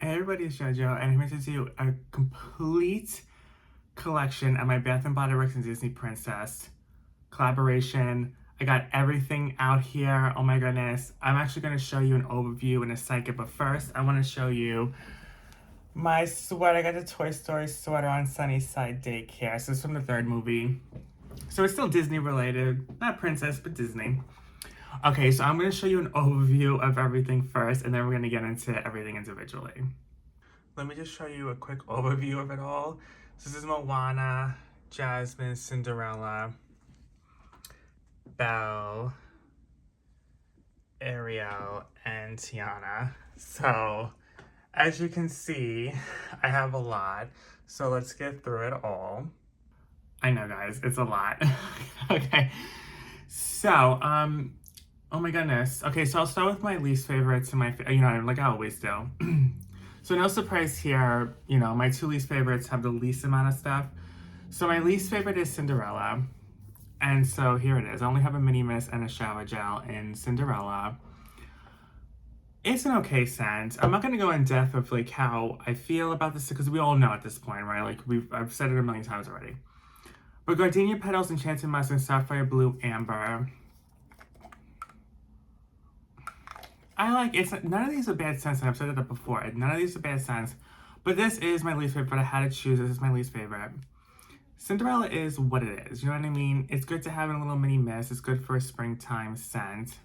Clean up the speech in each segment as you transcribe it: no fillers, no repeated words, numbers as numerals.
Hey everybody, it's JoJo, and I'm here to do a complete collection of my Bath& Body Works and Disney Princess collaboration. I got everything out here. Oh my goodness. I'm actually going to show you an overview in a second, but first I want to show you my sweater. I got the Toy Story sweater on Sunnyside Daycare. So it's from the third movie. So it's still Disney related. Not princess, but Disney. Okay, so I'm going to show you an overview of everything first, and then we're going to get into everything individually. Let me just show you a quick overview of it all. So this is Moana, Jasmine, Cinderella, Belle, Ariel, and Tiana. So, as you can see, I have a lot. So let's get through it all. I know, guys, it's a lot. Okay. So, oh my goodness. Okay, so I'll start with my least favorites and my, like I always do. So no surprise here, my two least favorites have the least amount of stuff. So my least favorite is Cinderella. And so here it is. I only have a mini mist and a shower gel in Cinderella. It's an okay scent. I'm not going to go in depth of like how I feel about this because we all know at this point, right? Like I've said it a million times already. But Gardenia Petals, Enchanted Musk, and Sapphire Blue Amber. None of these are bad scents, and I've said it before. None of these are bad scents, but this is my least favorite, but I had to choose. This is my least favorite. Cinderella is what it is, you know what I mean? It's good to have in a little mini mist. It's good for a springtime scent,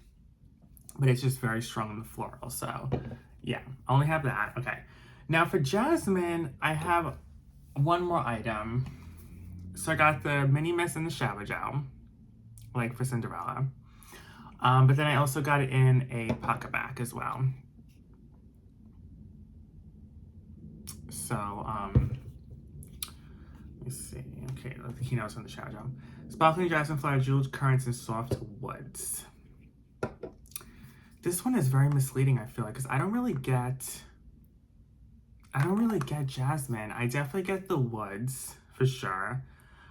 but it's just very strong in the floral, so yeah, I only have that. Okay, now for Jasmine, I have one more item. So I got the mini mist and the shower gel, like for Cinderella. But then I also got it in a pocket bag as well. So, let me see. Okay, he knows from the shower gel. Sparkling jasmine flower, jeweled currants, and soft woods. This one is very misleading, I feel like, because I don't really get jasmine. I definitely get the woods, for sure.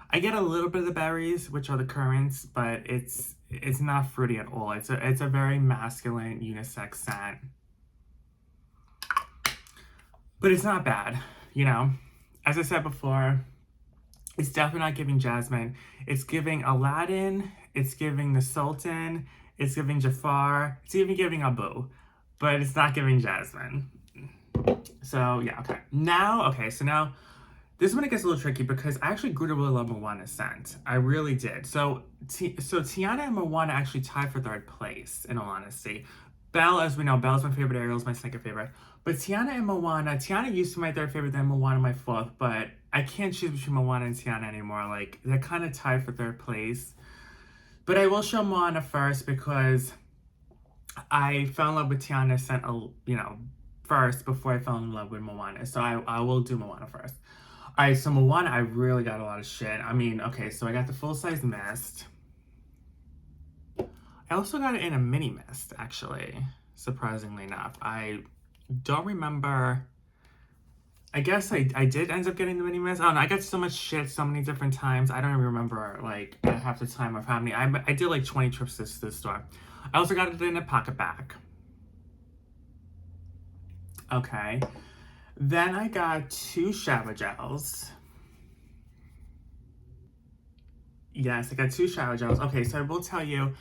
I get a little bit of the berries, which are the currants, but it's not fruity at all. It's a very masculine unisex scent. But it's not bad, As I said before, it's definitely not giving Jasmine. It's giving Aladdin, it's giving the Sultan, it's giving Jafar, it's even giving Abu. But it's not giving Jasmine. So, yeah, okay. Now, this one it gets a little tricky because I actually grew to really love Moana's scent. I really did. So Tiana and Moana actually tied for third place, in all honesty. Belle, as we know, Belle's my favorite, Ariel's my second favorite. But Tiana and Moana, Tiana used to be my third favorite, then Moana my fourth, but I can't choose between Moana and Tiana anymore. Like, they're kind of tied for third place. But I will show Moana first because I fell in love with Tiana's scent, first before I fell in love with Moana. So I will do Moana first. Alright, so Moana, I really got a lot of shit. I mean, okay, so I got the full-size mist. I also got it in a mini mist, actually, surprisingly enough. I don't remember. I guess I did end up getting the mini mist. I don't know, I got so much shit so many different times. I don't even remember, like, half the time of how many. I did, like, 20 trips to the store. I also got it in a pocket bag. Okay. Then I got 2 shower gels. Yes, I got 2 shower gels. Okay, so I will tell you,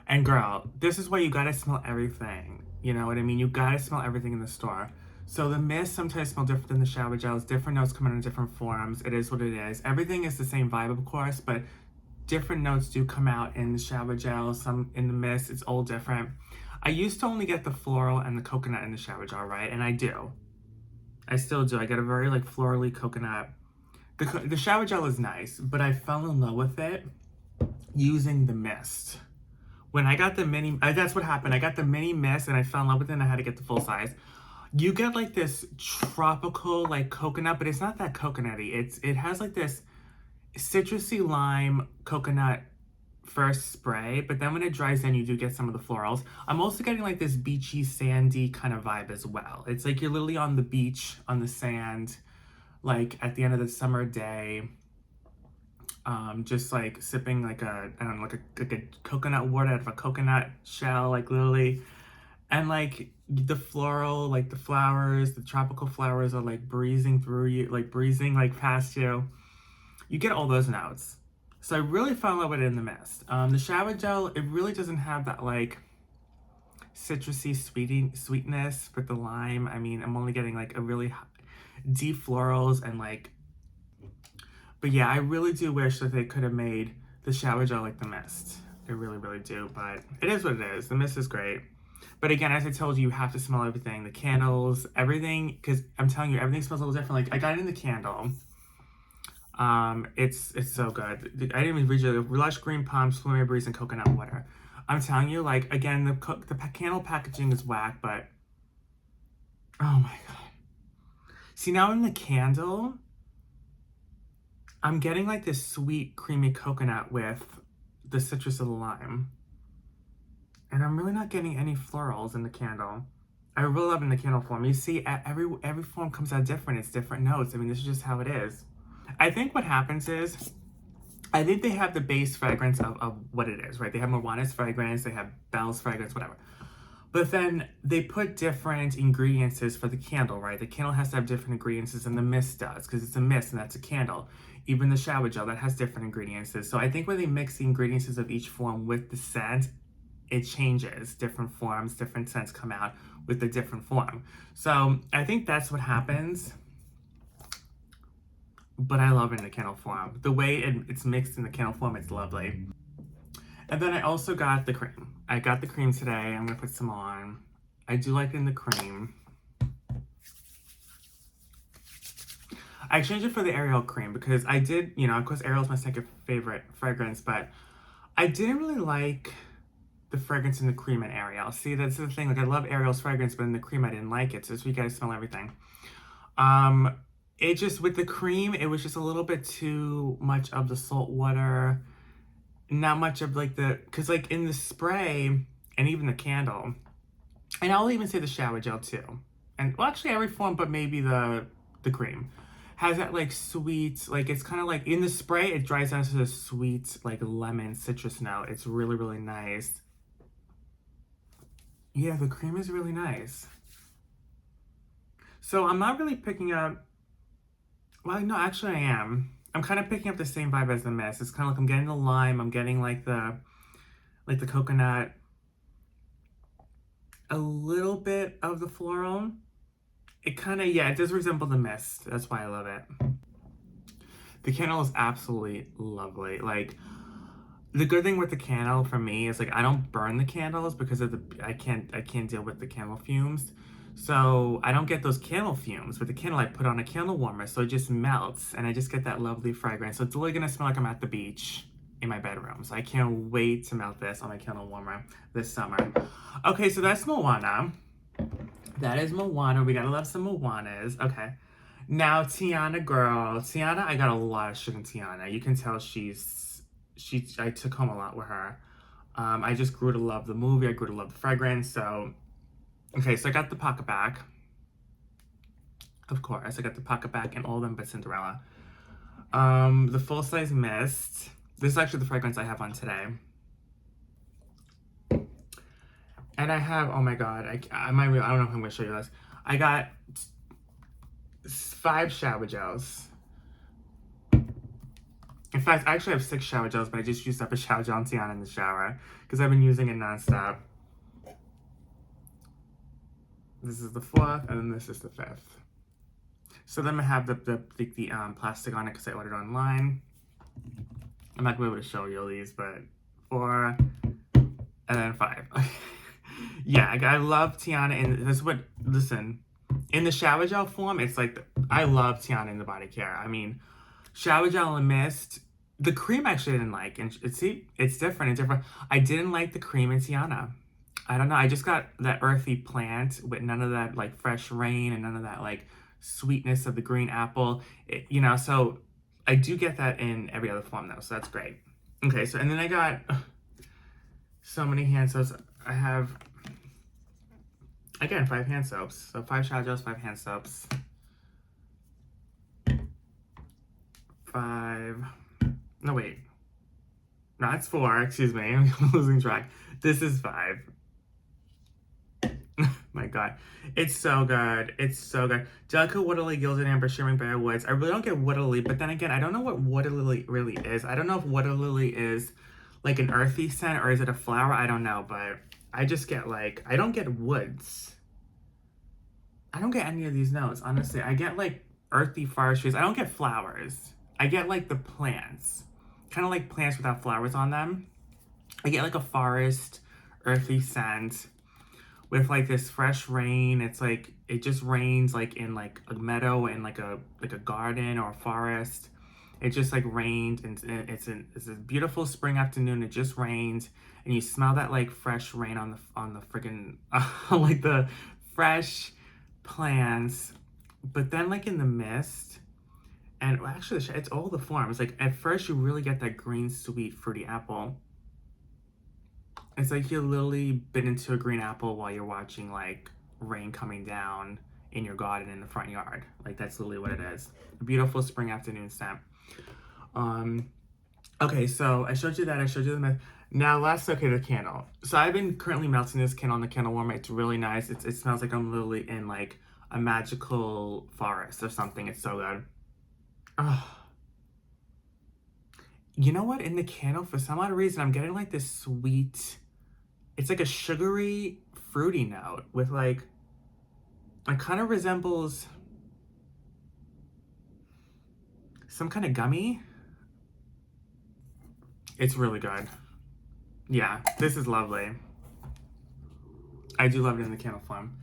and girl, this is why you gotta smell everything. You know what I mean? You gotta smell everything in the store. So the mist sometimes smell different than the shower gels. Different notes come out in different forms. It is what it is. Everything is the same vibe, of course, but different notes do come out in the shower gel, some in the mist. It's all different. I used to only get the floral and the coconut in the shower gel, right? And I do. I still do. I get a very, like, florally coconut. The shower gel is nice, but I fell in love with it using the mist. When I got the mini, that's what happened. I got the mini mist and I fell in love with it and I had to get the full size. You get, like, this tropical, like, coconut, but it's not that coconutty. It has, like, this citrusy lime coconut first spray, but then when it dries in, you do get some of the florals. I'm also getting, like, this beachy, sandy kind of vibe as well. It's like you're literally on the beach, on the sand, like, at the end of the summer day, just, like, sipping, like, a coconut water out of a coconut shell, like, literally. And like the floral, like the flowers, the tropical flowers are like breezing through you, like breezing like past you. You get all those notes. So I really fell in love with it in the mist. The shower gel, it really doesn't have that like citrusy sweetness with the lime. I mean, I'm only getting like a really deep florals and like, but yeah, I really do wish that they could have made the shower gel like the mist. I really, really do, but it is what it is. The mist is great. But again, as I told you, you have to smell everything. The candles, everything, because I'm telling you, everything smells a little different. Like, I got it in the candle. It's so good. I didn't even read you the lush green palms, flume breeze, and coconut water. I'm telling you, like, again, the candle packaging is whack, but oh my god. See, now in the candle, I'm getting like this sweet, creamy coconut with the citrus of the lime. And I'm really not getting any florals in the candle. I really love in the candle form. You see, every form comes out different. It's different notes. I mean, this is just how it is. I think what happens is, I think they have the base fragrance of what it is, right? They have Moana's fragrance, they have Belle's fragrance, whatever. But then they put different ingredients for the candle, right? The candle has to have different ingredients than the mist does, because it's a mist and that's a candle. Even the shower gel, that has different ingredients. So I think when they mix the ingredients of each form with the scent, it changes. Different forms, different scents come out with the different form. So I think that's what happens. But I love it in the candle form. The way it's mixed in the candle form, it's lovely. And then I also got the cream. I got the cream today. I'm going to put some on. I do like it in the cream. I exchanged it for the Ariel cream because I did, you know, of course Ariel's my second favorite fragrance, but I didn't really like the fragrance in the cream in Ariel. See, that's the thing. Like, I love Ariel's fragrance, but in the cream, I didn't like it. So you guys smell everything. It just, with the cream, it was just a little bit too much of the salt water. Not much of like because like in the spray and even the candle, and I'll even say the shower gel too. And well, actually every form, but maybe the cream has that like sweet, like it's kind of like in the spray, it dries down to the sweet, like lemon citrus note. It's really, really nice. Yeah, the cream is really nice. So I'm not really picking up, well, no, actually I am. I'm kind of picking up the same vibe as the mist. It's kind of like I'm getting the lime, I'm getting like the coconut, a little bit of the floral. It kind of, yeah, it does resemble the mist. That's why I love it. The candle is absolutely lovely. Like, the good thing with the candle for me is like I don't burn the candles because of I can't deal with the candle fumes. So I don't get those candle fumes. With the candle, I put on a candle warmer, so it just melts, and I just get that lovely fragrance. So it's really gonna smell like I'm at the beach in my bedroom. So I can't wait to melt this on my candle warmer this summer. Okay, so that's Moana. That is Moana. We gotta love some Moanas. Okay. Now Tiana, girl. Tiana, I got a lot of shit in Tiana. You can tell I took home a lot with her. I just grew to love the movie. I grew to love the fragrance. So, okay, so I got the pocket back. Of course, I got the pocket back and all of them but Cinderella. The full-size mist. This is actually the fragrance I have on today. And I have, oh my god, I don't know if I'm going to show you this. I got 5 shower gels. In fact, I actually have 6 shower gels, but I just used up a shower gel on Tiana in the shower because I've been using it nonstop. This is the 4th, and then this is the 5th. So then I have the plastic on it because I ordered online. I'm not going to be able to show you all these, but 4, and then 5. Yeah, I love Tiana, and this is what, listen, in the shower gel form, it's like, I love Tiana in the body care. I mean, shower gel and mist, the cream actually I didn't like, and see, it's different, I didn't like the cream in Tiana. I don't know, I just got that earthy plant with none of that, like, fresh rain and none of that, like, sweetness of the green apple, you know, so I do get that in every other form, though, so that's great. Okay, so, and then I got so many hand soaps. I have, again, 5 hand soaps. So 5 shower gels, 5 hand soaps. 5. No, wait. No, it's 4. Excuse me. I'm losing track. This is 5. My God. It's so good. It's so good. Delicate Water Lily, Gilded Amber, Shimmering Bare Woods. I really don't get water lily, but then again, I don't know what water lily really is. I don't know if water lily is like an earthy scent or is it a flower? I don't know, but I just get like, I don't get woods. I don't get any of these notes, honestly. I get like earthy forestries. I don't get flowers. I get like the plants. Kind of like plants without flowers on them. I get like a forest, earthy scent with like this fresh rain. It's like it just rains like in like a meadow and like a garden or a forest. It just like rained and it's a beautiful spring afternoon. It just rained and you smell that like fresh rain on the freaking like the fresh plants. But then like in the mist, and actually it's all the forms. Like at first you really get that green sweet fruity apple. It's like you literally bit into a green apple while you're watching like rain coming down in your garden in the front yard. Like that's literally what it is. A beautiful spring afternoon scent. Okay, so I showed you that. I showed you the mist. Now the candle. So I've been currently melting this candle on the candle warmer. It's really nice. It smells like I'm literally in like a magical forest or something. It's so good. Oh. You know what? In the candle, for some odd reason, I'm getting like this sweet, it's like a sugary, fruity note with like, it kind of resembles some kind of gummy. It's really good. Yeah, this is lovely. I do love it in the candle form.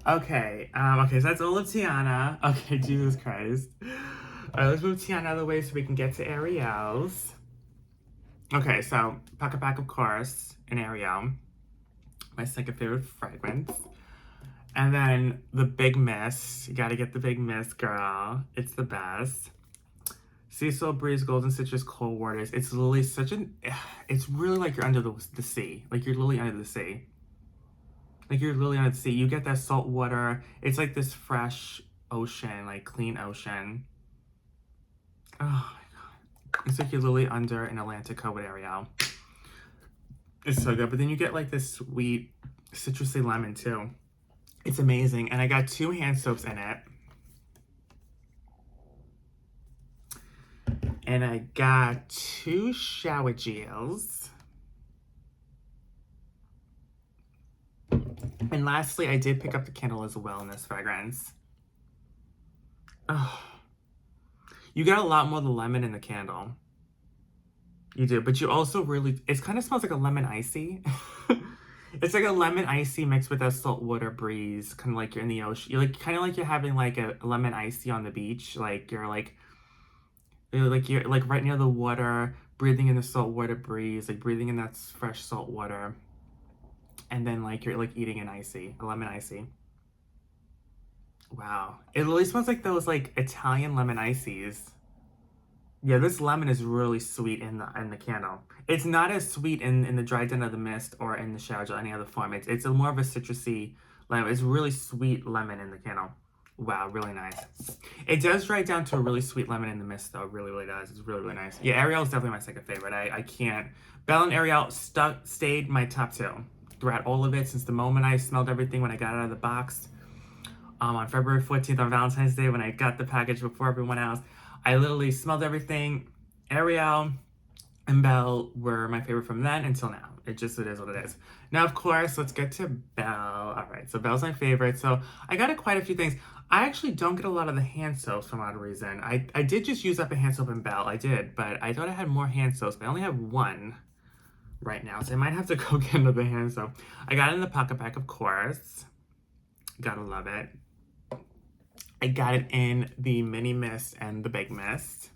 Okay, okay, so that's all of Tiana. Okay, Jesus Christ. All right, let's move Tiana out of the way so we can get to Ariel's. Okay, so Pack a Pack, of course, and Ariel. My second favorite fragrance. And then the Big Mist. You gotta get the Big Mist, girl. It's the best. Sea Salt Breeze, Golden Citrus, Cold Waters. It's literally such an... It's really like you're under the sea. Like you're literally under the sea. Like you're literally under the sea. You get that salt water. It's like this fresh ocean, like clean ocean. Oh my God. It's like you're literally under an Atlantica with Ariel. It's so good. But then you get like this sweet citrusy lemon too. It's amazing. And I got 2 hand soaps in it. And I got 2 shower gels. And lastly, I did pick up the candle as well in this fragrance. Oh. You get a lot more of the lemon in the candle. You do, but you also really, it kind of smells like a lemon icy. It's like a lemon icy mixed with a saltwater breeze, kind of like you're in the ocean. You're like, kind of like you're having like a lemon icy on the beach. Like you're like right near the water, breathing in the saltwater breeze, like breathing in that fresh salt water. And then like you're like eating an icy, a lemon icy. Wow. It really smells like those like Italian lemon ices. Yeah, this lemon is really sweet in the candle. It's not as sweet in the Dry Den of the Mist or in the shower gel, any other form. It's a more of a citrusy lemon. It's really sweet lemon in the candle. Wow, really nice. It does dry down to a really sweet lemon in the mist, though. It really, really does. It's really, really nice. Yeah, Ariel is definitely my second favorite. I can't. Belle and Ariel stayed my top 2 throughout all of it since the moment I smelled everything when I got it out of the box. On February 14th on Valentine's Day when I got the package before everyone else. I literally smelled everything. Ariel and Belle were my favorite from then until now. It is what it is. Now, of course, let's get to Belle. All right, so Belle's my favorite. So I got quite a few things. I actually don't get a lot of the hand soaps for odd reason. I did just use up a hand soap in Belle. I did, but I thought I had more hand soaps, but I only have 1 right now. So I might have to go get another hand soap. I got it in the Pocket Pack, of course. Gotta love it. I got it in the Mini Mist and the Big Mist.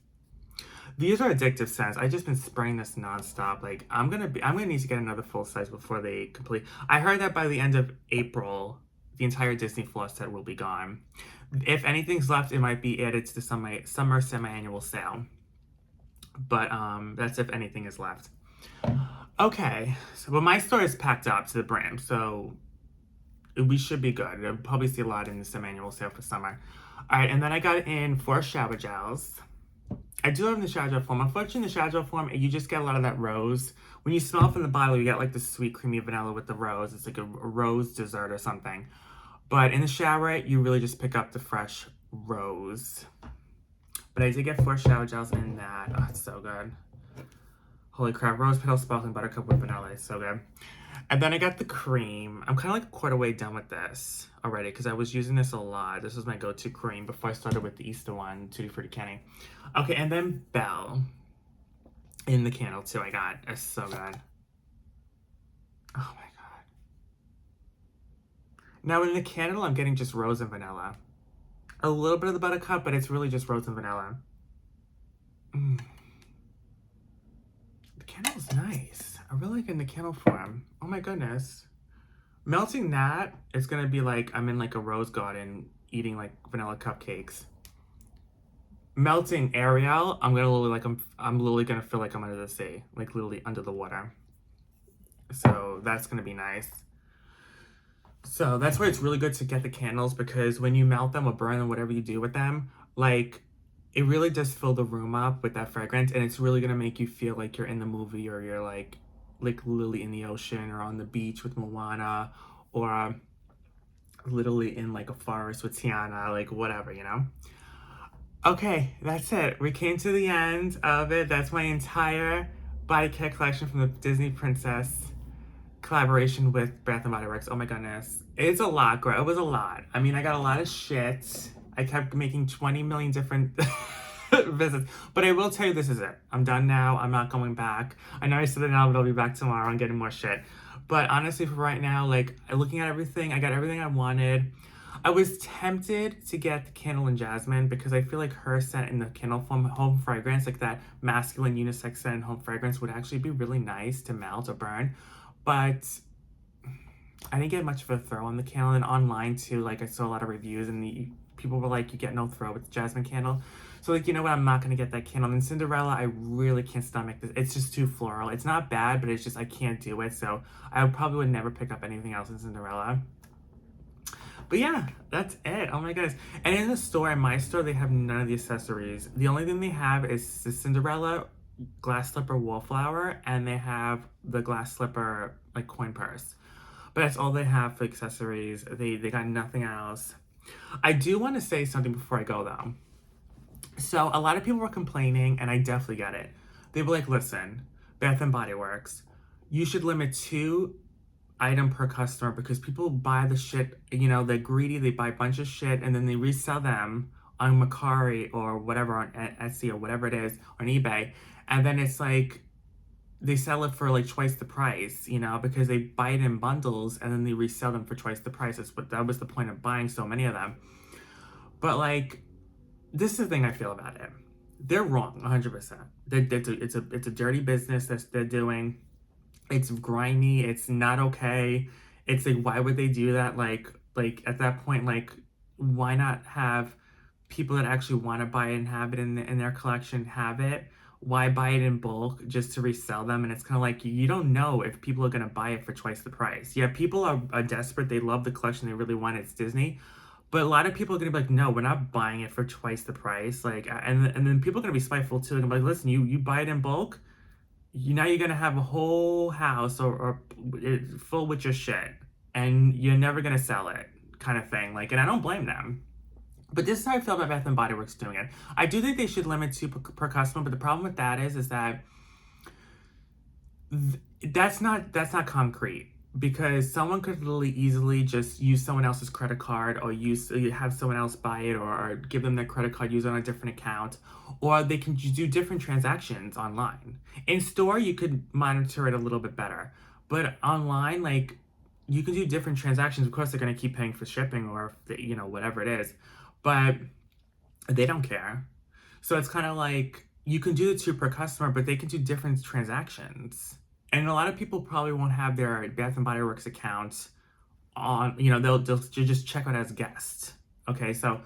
These are addictive scents. I've just been spraying this nonstop. Like I'm gonna need to get another full size before they complete. I heard that by the end of April, the entire Disney Floss set will be gone. If anything's left, it might be added to the summer semi-annual sale. But that's if anything is left. Okay, so but my store is packed up to the brim, so we should be good. You'll probably see a lot in the semi-annual sale for summer. All right, and then I got in 4 shower gels. I do love in the shower gel form. Unfortunately, in the shower gel form, you just get a lot of that rose. When you smell from the bottle, you get like the sweet creamy vanilla with the rose. It's like a rose dessert or something. But in the shower, you really just pick up the fresh rose. But I did get 4 shower gels in that. Oh, it's so good. Holy crap. Rose petal sparkling buttercup with vanilla. It's so good. And then I got the cream. I'm kind of like a quarter way done with this already because I was using this a lot. This was my go-to cream before I started with the Easter one, Tutti Frutti Candy. Okay, and then Belle in the candle too I got. It's so good. Oh my god. Now in the candle, I'm getting just rose and vanilla. A little bit of the buttercup, but it's really just rose and vanilla. The candle is nice. I really like it in the candle form. Oh my goodness. Melting that, it's gonna be like I'm in like a rose garden eating like vanilla cupcakes. Melting Ariel, I'm literally gonna feel like I'm under the sea, like literally under the water. So that's gonna be nice. So that's why it's really good to get the candles because when you melt them or burn them, whatever you do with them, like it really does fill the room up with that fragrance, and it's really gonna make you feel like you're in the movie or you're like literally in the ocean or on the beach with Moana or literally in like a forest with Tiana, like whatever, you know? Okay, that's it. We came to the end of it. That's my entire body care collection from the Disney Princess collaboration with Bath and Body Works. Oh my goodness. It's a lot, girl. It was a lot. I mean, I got a lot of shit. I kept making 20 million different visits. But I will tell you, this is it. I'm done now. I'm not going back. I know I said it now, but I'll be back tomorrow and getting more shit. But honestly, for right now, like, looking at everything, I got everything I wanted. I was tempted to get the Candle and Jasmine because I feel like her scent in the candle form home fragrance, like that masculine unisex scent home fragrance, would actually be really nice to melt or burn. But I didn't get much of a throw on the candle, and online too, like I saw a lot of reviews and people were like, you get no throw with the Jasmine candle. So like, you know what, I'm not gonna get that candle. And Cinderella, I really can't stomach this. It's just too floral. It's not bad, but it's just, I can't do it. So I probably would never pick up anything else in Cinderella. But yeah, that's it. Oh my goodness. And in the store, in my store, they have none of the accessories. The only thing they have is the Cinderella glass slipper wallflower, and they have the glass slipper like coin purse. But that's all they have for accessories. They got nothing else. I do want to say something before I go though. So a lot of people were complaining, and I definitely get it. They were like, listen, Bath and Body Works, you should limit 2 item per customer because people buy the shit, you know, they're greedy, they buy a bunch of shit and then they resell them on Mercari or whatever, on Etsy or whatever it is, on eBay. And then it's like, they sell it for like twice the price, you know, because they buy it in bundles and then they resell them for twice the price. That was the point of buying so many of them. But like, this is the thing I feel about it. They're wrong, 100%. It's a dirty business that they're doing. It's grimy. It's not okay. It's like, why would they do that? Like at that point, like, why not have people that actually want to buy it and have it in their collection have it? Why buy it in bulk just to resell them? And it's kind of like, you don't know if people are going to buy it for twice the price. Yeah, people are desperate. They love the collection. They really want it. It's Disney. But a lot of people are going to be like, no, we're not buying it for twice the price. Like, and then people are going to be spiteful too. They're going to be like, listen, you buy it in bulk, now you're gonna have a whole house or full with your shit, and you're never gonna sell it, kind of thing. Like, and I don't blame them. But this is how I feel about Bath and Body Works doing it. I do think they should limit 2 per customer, but the problem with that is that that's not concrete. Because someone could literally easily just use someone else's credit card or have someone else buy it or give them their credit card, use it on a different account, or they can do different transactions online. In store, you could monitor it a little bit better, but online, like, you can do different transactions. Of course, they're going to keep paying for shipping or, you know, whatever it is, but they don't care. So it's kind of like, you can do the 2 per customer, but they can do different transactions. And a lot of people probably won't have their Bath and Body Works account on, you know, they'll just check out as guests. Okay, so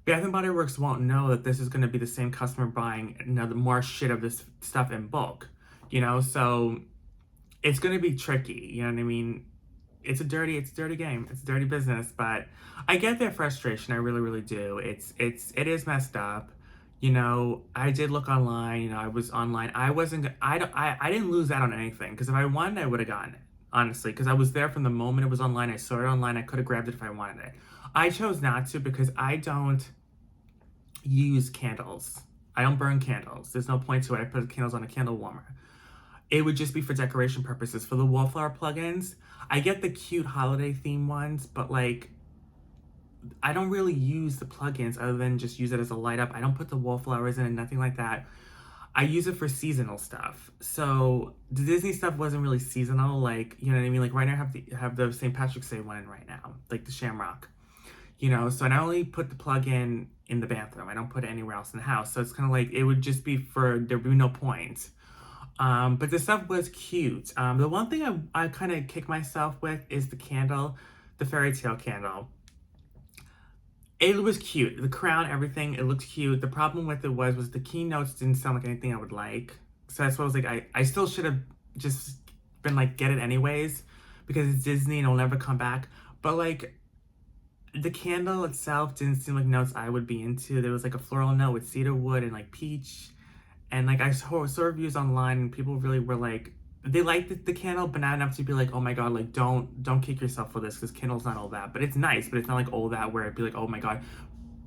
Bath and Body Works won't know that this is going to be the same customer buying more shit of this stuff in bulk, you know, so it's going to be tricky, you know what I mean? It's a dirty game. It's a dirty business, but I get their frustration. I really, really do. It is messed up. You know, I did look online, you know, I was online. I didn't lose out on anything because if I wanted, I would have gotten it. honestly, because I was there from the moment it was online. I saw it online. I could have grabbed it if I wanted it. I chose not to because I don't use candles. I don't burn candles. There's no point to it. I put candles on a candle warmer. It would just be for decoration purposes. For the wallflower plugins, I get the cute holiday theme ones, but like I don't really use the plugins other than just use it as a light up. I don't put the wallflowers in it, nothing like that. I use it for seasonal stuff. So the Disney stuff wasn't really seasonal, like, you know what I mean? Like right now I have the St. Patrick's Day one in right now, like the Shamrock. You know, so I only put the plug-in in the bathroom. I don't put it anywhere else in the house. So it's kind of like, it would just be there'd be no point. But the stuff was cute. The one thing I kind of kick myself with is the candle, the fairy tale candle. It was cute. The crown, everything, it looked cute. The problem with it was the keynotes didn't sound like anything I would like. So that's why I was like, I still should have just been like, get it anyways, because it's Disney and it'll never come back. But like, the candle itself didn't seem like notes I would be into. There was like a floral note with cedar wood and like peach. And like I saw reviews online and people really were like, they liked the candle, but not enough to be like, oh my god, like don't kick yourself for this because candle's not all that. But it's nice, but it's not like all that where it'd be like, oh my god,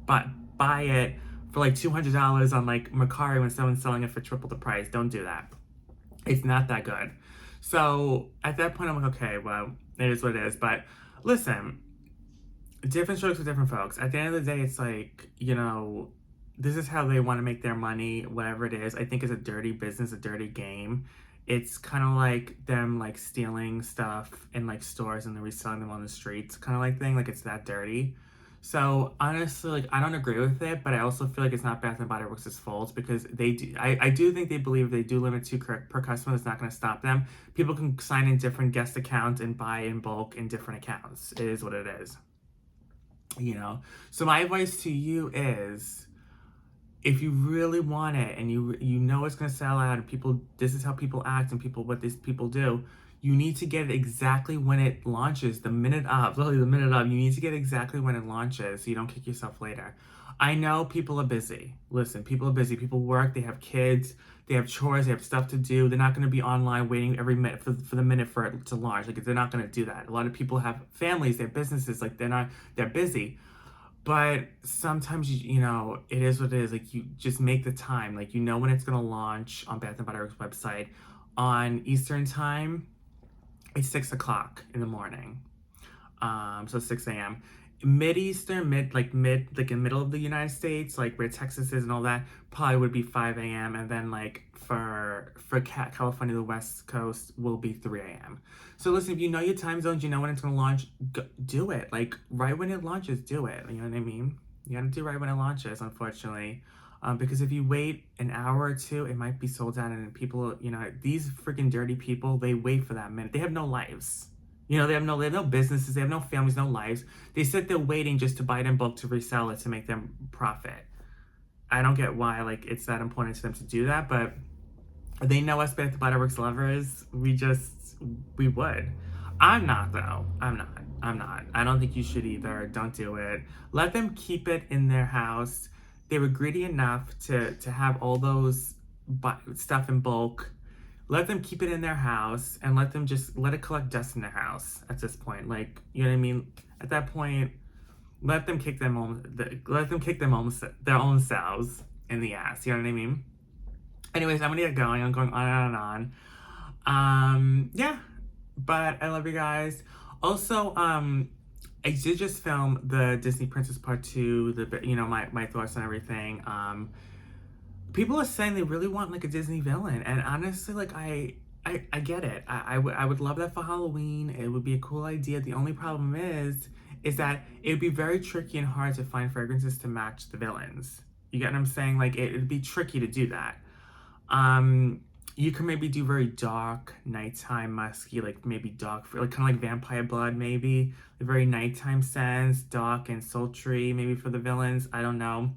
but buy it for like $200 on like Mercari when someone's selling it for triple the price. Don't do that. It's not that good. So at that point, I'm like, okay, well, it is what it is. But listen, different strokes for different folks. At the end of the day, it's like, you know, this is how they want to make their money, whatever it is. I think it's a dirty business, a dirty game. It's kind of like them like stealing stuff in like stores and then reselling them on the streets kind of like thing. Like it's that dirty. So honestly, like I don't agree with it, but I also feel like it's not Bath and Body Works' fault because they do. I do think they believe if they do limit two per customer, it's not going to stop them. People can sign in different guest accounts and buy in bulk in different accounts. It is what it is. You know. So my advice to you is, if you really want it and you know it's gonna sell out and people, this is how people act and people what these people do, you need to get it exactly when it launches, the minute of, literally the minute of. You need to get exactly when it launches so you don't kick yourself later. I know people are busy. Listen, people are busy. People work. They have kids. They have chores. They have stuff to do. They're not going to be online waiting every minute for the minute for it to launch. Like they're not going to do that. A lot of people have families. They have businesses. Like they're busy. But sometimes, you know, it is what it is. Like, you just make the time. Like, you know when it's going to launch on Bath & Body Works website. On Eastern time, it's 6 o'clock in the morning. So 6 a.m. Mid-Eastern, like in middle of the United States, like where Texas is and all that, probably would be 5 a.m. And then, like, for California, the West Coast, will be 3 a.m. So listen, if you know your time zones, you know when it's going to launch, do it. Like, right when it launches, do it. You know what I mean? You gotta do right when it launches, unfortunately. Because if you wait an hour or two, it might be sold out. And people, you know, these freaking dirty people, they wait for that minute. They have no lives. You know, they have no businesses, they have no families, no lives. They sit there waiting just to buy it in bulk to resell it to make them profit. I don't get why, like, it's that important to them to do that, but they know us Bath & Body Works lovers. We would. I'm not, though. I'm not. I don't think you should either. Don't do it. Let them keep it in their house. They were greedy enough to have all those stuff in bulk. Let them keep it in their house and let it collect dust in their house at this point. Like, you know what I mean? At that point, let them kick their own selves in the ass. You know what I mean? Anyways, I'm gonna get going. I'm going on and on. Yeah, but I love you guys. Also, I did just film the Disney Princess Part 2. My thoughts on everything. People are saying they really want like a Disney villain, and honestly, like I get it. I would love that for Halloween. It would be a cool idea. The only problem is that it would be very tricky and hard to find fragrances to match the villains. You get what I'm saying? Like it'd be tricky to do that. You can maybe do very dark, nighttime, musky, like maybe dark, like kind of like vampire blood, maybe a very nighttime sense, dark and sultry, maybe for the villains. I don't know.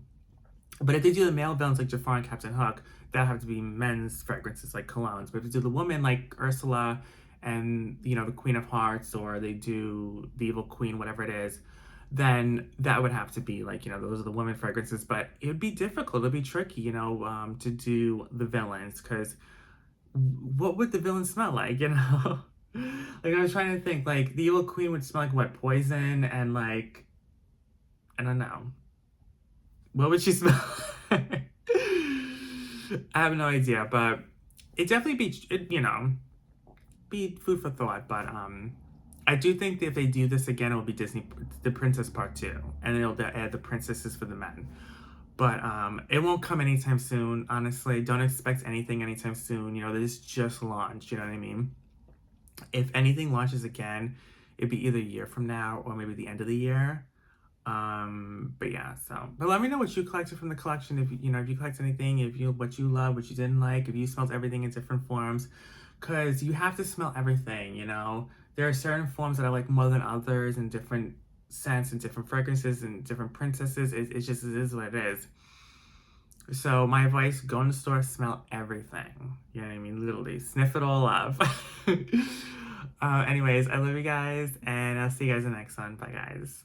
But if they do the male villains like Jafar and Captain Hook, that'll have to be men's fragrances like colognes. But if they do the woman like Ursula and, you know, the Queen of Hearts, or they do the Evil Queen, whatever it is, then that would have to be like, you know, those are the women fragrances. But it would be difficult, it'd be tricky, you know, to do the villains, because what would the villain smell like, you know? Like, I was trying to think, like, the evil queen would smell like what? Poison and, like, I don't know. What would she smell? I have no idea, but it definitely be food for thought. But I do think that if they do this again, it will be Disney, the Princess Part 2, and then it'll add the princesses for the men. But it won't come anytime soon, honestly. Don't expect anything anytime soon. You know, this just launched, you know what I mean? If anything launches again, it'd be either a year from now or maybe the end of the year. But yeah, but let me know what you collected from the collection. If you know, if you collect anything, if you what you love, what you didn't like, if you smelled everything in different forms, because you have to smell everything, you know. There are certain forms that I like more than others and different scents and different fragrances and different princesses. It just it is what it is. So my advice, go in the store, smell everything. You know what I mean? Literally, sniff it all up. Anyways, I love you guys, and I'll see you guys in the next one. Bye, guys.